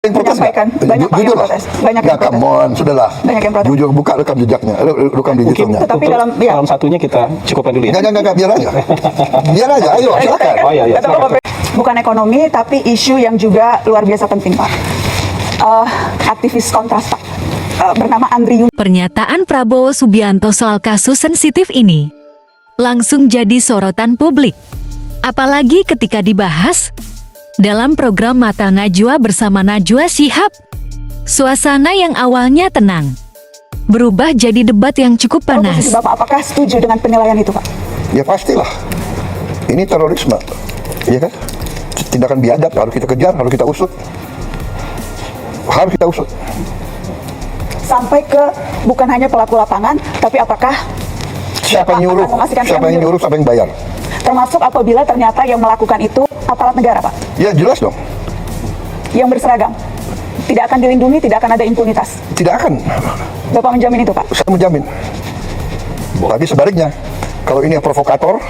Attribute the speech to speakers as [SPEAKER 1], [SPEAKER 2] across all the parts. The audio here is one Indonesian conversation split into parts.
[SPEAKER 1] menyampaikan banyak Pak yang protes, banyak yang protes.
[SPEAKER 2] Come on, sudahlah.
[SPEAKER 1] Banyak yang protes.
[SPEAKER 2] Jujur, buka rekam jejaknya, rekam digitalnya.
[SPEAKER 1] Tetapi
[SPEAKER 3] dalam satunya kita cukupkan dulu ya.
[SPEAKER 2] Enggak, biar aja. Biar aja, ayo silakan.
[SPEAKER 3] Oh iya,
[SPEAKER 1] Kata Bapak, bukan ekonomi, tapi isu yang juga luar biasa penting Pak. Aktivis kontras Pak, bernama Andri Yun.
[SPEAKER 4] Pernyataan Prabowo Subianto soal kasus sensitif ini langsung jadi sorotan publik. Apalagi ketika dibahas dalam program Mata Najwa bersama Najwa Shihab. Suasana yang awalnya tenang berubah jadi debat yang cukup panas.
[SPEAKER 1] Posisi Bapak, apakah setuju dengan penilaian itu Pak?
[SPEAKER 2] Ya pastilah. Ini terorisme, ya kan? Tindakan biadab harus kita kejar, harus kita usut. Harus kita usut.
[SPEAKER 1] Sampai ke bukan hanya pelaku lapangan, tapi apakah
[SPEAKER 2] siapa yang nyuruh, siapa yang bayar?
[SPEAKER 1] Termasuk apabila ternyata yang melakukan itu aparat negara Pak?
[SPEAKER 2] Ya jelas dong.
[SPEAKER 1] Yang berseragam tidak akan dilindungi, tidak akan ada impunitas.
[SPEAKER 2] Tidak akan.
[SPEAKER 1] Bapak menjamin itu Pak?
[SPEAKER 2] Saya menjamin. Tapi sebaliknya, kalau ini provokator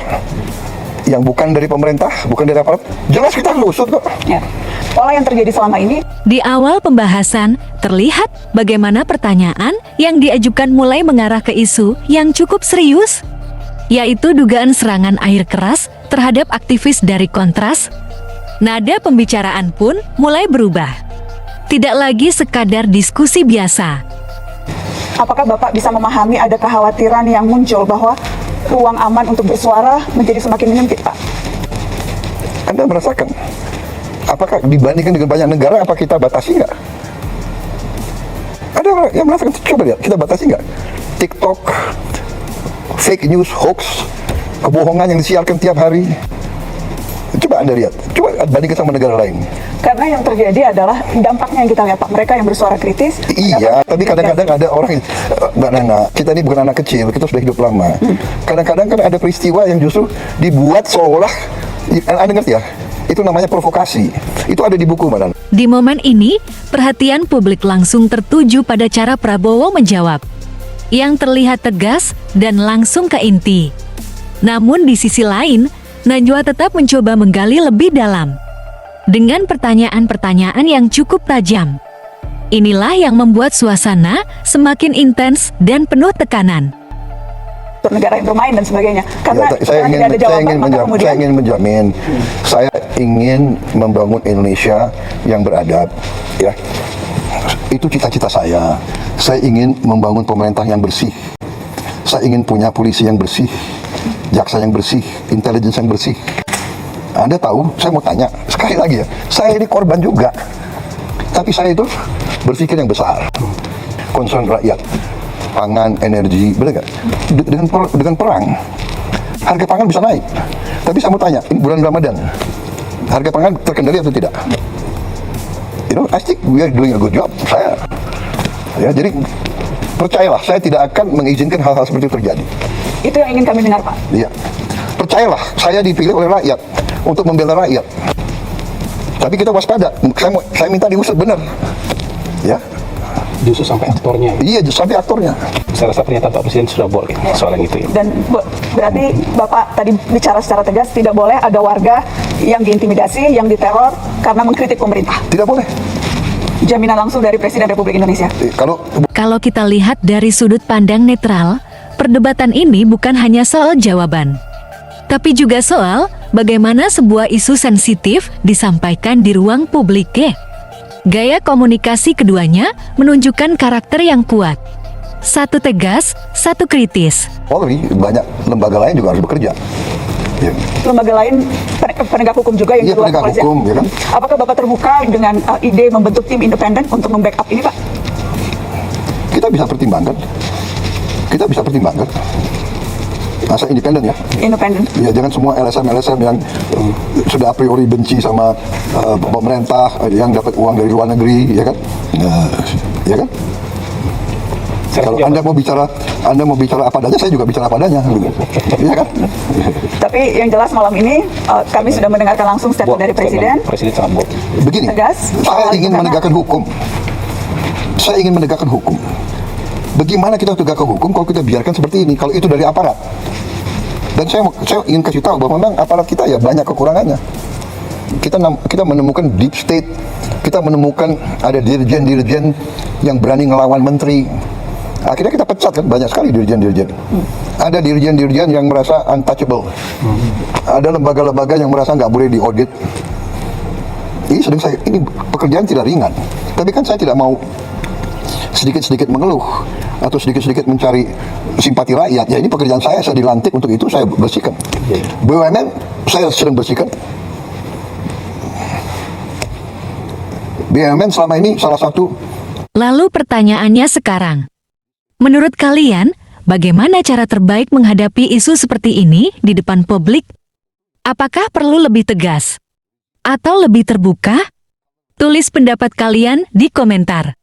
[SPEAKER 2] yang bukan dari pemerintah, bukan dari aparat, jelas kita harus usut kok.
[SPEAKER 1] Ya. Pola yang terjadi selama ini.
[SPEAKER 4] Di awal pembahasan, terlihat bagaimana pertanyaan yang diajukan mulai mengarah ke isu yang cukup serius, yaitu dugaan serangan air keras terhadap aktivis dari Kontras. Nada pembicaraan pun mulai berubah. Tidak lagi sekadar diskusi biasa.
[SPEAKER 1] Apakah Bapak bisa memahami ada kekhawatiran yang muncul bahwa ruang aman untuk bersuara menjadi semakin menyempit, Pak?
[SPEAKER 2] Anda merasakan? Apakah dibandingkan dengan banyak negara, apa kita batasi nggak? Ada orang yang merasakan, coba lihat, kita batasi nggak? TikTok, fake news, hoax, kebohongan yang disiarkan tiap hari. Coba Anda lihat, coba bandingkan sama negara lain.
[SPEAKER 1] Karena yang terjadi adalah dampaknya yang kita lihat Pak, mereka yang bersuara kritis.
[SPEAKER 2] Iya, tapi kadang-kadang ada orang, Mbak Nana, kita ini bukan anak kecil, kita sudah hidup lama. Kadang-kadang kan ada peristiwa yang justru dibuat seolah, Anda ngerti ya? Itu namanya provokasi. Itu ada di buku, Mbak Nana.
[SPEAKER 4] Di momen ini, perhatian publik langsung tertuju pada cara Prabowo menjawab, yang terlihat tegas dan langsung ke inti. Namun di sisi lain, Najwa tetap mencoba menggali lebih dalam dengan pertanyaan-pertanyaan yang cukup tajam. Inilah yang membuat suasana semakin intens dan penuh tekanan.
[SPEAKER 1] Negara yang bermain dan sebagainya. Karena
[SPEAKER 2] ya, saya ingin menjamin, saya ingin membangun Indonesia yang beradab, ya. Itu cita-cita saya. Saya ingin membangun pemerintah yang bersih. Saya ingin punya polisi yang bersih, jaksa yang bersih, intelijen yang bersih. Anda tahu, saya mau tanya sekali lagi ya, saya ini korban juga, tapi saya itu berpikir yang besar, concern rakyat, pangan, energi, benar nggak? Dengan perang, harga pangan bisa naik. Tapi saya mau tanya, ini bulan Ramadan, harga pangan terkendali atau tidak? You know, I think we are doing a good job. Ya, jadi percayalah, saya tidak akan mengizinkan hal-hal seperti itu terjadi.
[SPEAKER 1] Itu yang ingin kami dengar, Pak.
[SPEAKER 2] Iya, percayalah, saya dipilih oleh rakyat untuk membela rakyat. Tapi kita waspada. Saya minta diusut benar, ya.
[SPEAKER 3] Justru sampai aktornya.
[SPEAKER 2] Iya, sampai aktornya.
[SPEAKER 3] Saya rasa pernyataan Pak Presiden sudah boleh soal yang itu. Ya.
[SPEAKER 1] Dan berarti Bapak tadi bicara secara tegas, tidak boleh ada warga yang diintimidasi, yang diteror karena mengkritik pemerintah.
[SPEAKER 2] Tidak boleh.
[SPEAKER 1] Jaminan langsung dari Presiden Republik Indonesia.
[SPEAKER 4] Kalau kita lihat dari sudut pandang netral, perdebatan ini bukan hanya soal jawaban, tapi juga soal bagaimana sebuah isu sensitif disampaikan di ruang publik. Gaya komunikasi keduanya menunjukkan karakter yang kuat. Satu tegas, satu kritis.
[SPEAKER 2] Polri, banyak lembaga lain juga harus bekerja. Ya.
[SPEAKER 1] Lembaga lain, penegak hukum juga yang
[SPEAKER 2] keluar penegak hukum, ya kan?
[SPEAKER 1] Apakah Bapak terbuka dengan ide membentuk tim independen untuk membackup ini, Pak?
[SPEAKER 2] Kita bisa pertimbangkan. Masa independen ya?
[SPEAKER 1] Independen.
[SPEAKER 2] Ya, jangan semua LSM yang sudah a priori benci sama pemerintah, yang dapat uang dari luar negeri, ya kan? Ya kan? Kalau Anda mau bicara apa adanya, saya juga bicara apa adanya, ya kan?
[SPEAKER 1] Tapi yang jelas malam ini kami sudah mendengarkan langsung statement dari Presiden.
[SPEAKER 3] Presiden sangat
[SPEAKER 2] begini,
[SPEAKER 1] tegas.
[SPEAKER 2] Saya ingin menegakkan hukum. Bagaimana kita tegakkan hukum kalau kita biarkan seperti ini? Kalau itu dari aparat. Dan saya ingin kasih tahu bahwa memang aparat kita ya banyak kekurangannya. Kita menemukan deep state, kita menemukan ada dirjen-dirjen yang berani ngelawan menteri. Akhirnya kita pecat kan, banyak sekali dirjen-dirjen. Ada dirjen-dirjen yang merasa untouchable. Ada lembaga-lembaga yang merasa nggak boleh diaudit. Ini pekerjaan tidak ringan. Tapi kan saya tidak mau sedikit-sedikit mengeluh atau sedikit-sedikit mencari simpati rakyat. Ya ini pekerjaan saya dilantik untuk itu, saya bersihkan. BUMN saya sedang bersihkan. BUMN selama ini salah satu.
[SPEAKER 4] Lalu pertanyaannya sekarang, menurut kalian, bagaimana cara terbaik menghadapi isu seperti ini di depan publik? Apakah perlu lebih tegas? Atau lebih terbuka? Tulis pendapat kalian di komentar.